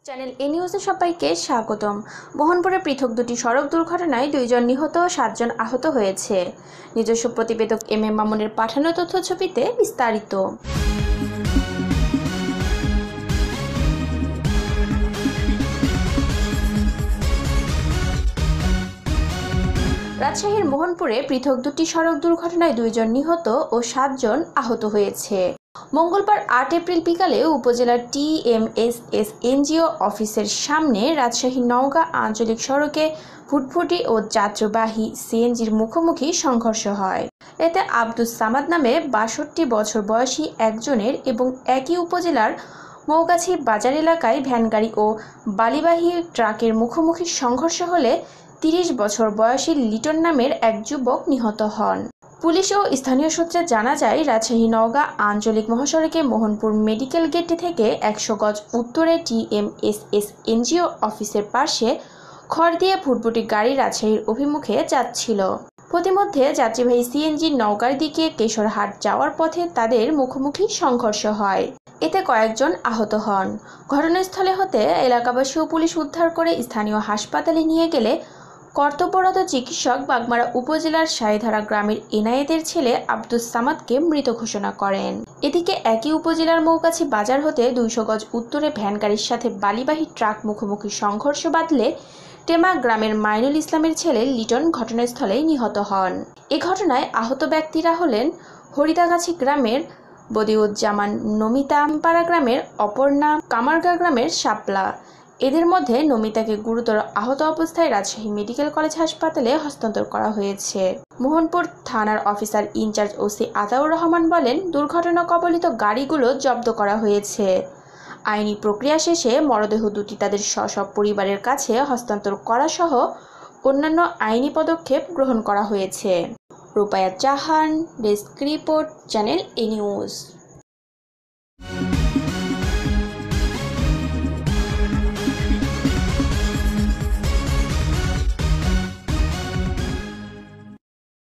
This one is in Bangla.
চ্যানেল এ নিউজে সবাইকে স্বাগতম। মোহনপুরে পৃথক দুটি সড়ক দুর্ঘটনায় 2 জন নিহত ও 7 জন আহত হয়েছে। নিজস্ব প্রতিবেদক এম এ মামুনের পাঠানো তথ্যছবিতে বিস্তারিত। রাজশাহীর মোহনপুরে পৃথক দুটি সড়ক দুর্ঘটনায় 2 জন নিহত ও 7 জন আহত হয়েছে। মঙ্গলবার 8 এপ্রিল বিকালে উপজেলার TMSS এনজিও অফিসের সামনে রাজশাহী নওগাঁ আঞ্চলিক সড়কে ফুটফুটি ও যাত্রীবাহী সিএনজির মুখোমুখি সংঘর্ষ হয়। এতে আব্দুস সামাদ নামে 62 বছর বয়সী একজনের এবং একই উপজেলার মৌগাছি বাজার এলাকায় ভ্যানগাড়ি ও বালিবাহী ট্রাকের মুখোমুখি সংঘর্ষ হলে 30 বছর বয়সী লিটন নামের এক যুবক নিহত হন। পুলিশ ও স্থানীয় সূত্রে জানা যায়, রাজশাহী নওগাঁ আঞ্চলিক মহাসড়কে মোহনপুর মেডিকেল গেট থেকে 100 গজ উত্তরে TMSS এনজিও অফিসের পাশে খড় দিয়ে ফুটফুটি গাড়ি রাজশাহীর অভিমুখে যাচ্ছিল। প্রতিমধ্যে যাত্রীবাহী সিএনজি নওগাঁর দিকে কেশরহাট যাওয়ার পথে তাদের মুখোমুখি সংঘর্ষ হয়। এতে কয়েকজন আহত হন। ঘটনাস্থলে হতে এলাকাবাসী ও পুলিশ উদ্ধার করে স্থানীয় হাসপাতালে নিয়ে গেলে কর্তব্যরত চিকিৎসক বাগমারা উপজেলার সাইধারা গ্রামের এনায়েতের ছেলে আব্দুস সামাদকে মৃত ঘোষণা করেন। এদিকে একই উপজেলার মৌগাছি বাজার হতে 200 গজ উত্তরে ভ্যানগাড়ির সাথে বালিবাহী ট্রাক মুখোমুখি সংঘর্ষ বাঁধলে টেমা গ্রামের মাইনুল ইসলামের ছেলে লিটন ঘটনাস্থলেই নিহত হন। এ ঘটনায় আহত ব্যক্তিরা হলেন হরিদাগাছি গ্রামের বদিউজ্জামান, নমিতা, আমপাড়া গ্রামের অপর্ণা, কামারগা গ্রামের শাপলা। এদের মধ্যে নমিতাকে গুরুতর আহত অবস্থায় রাজশাহী মেডিকেল কলেজ হাসপাতালে হস্তান্তর করা হয়েছে। মোহনপুর থানার officer in charge OC Ataur Rahman বলেন, দুর্ঘটনা কবলিত গাড়িগুলো জব্দ করা হয়েছে। আইনি প্রক্রিয়া শেষে মরদেহ দুটি তাদের স্ব পরিবারের কাছে হস্তান্তর করা সহ অন্যান্য আইনি পদক্ষেপ গ্রহণ করা হয়েছে। রূপায়া জাহান, ডেস্ক রিপোর্ট, চ্যানেল এ নিউজ।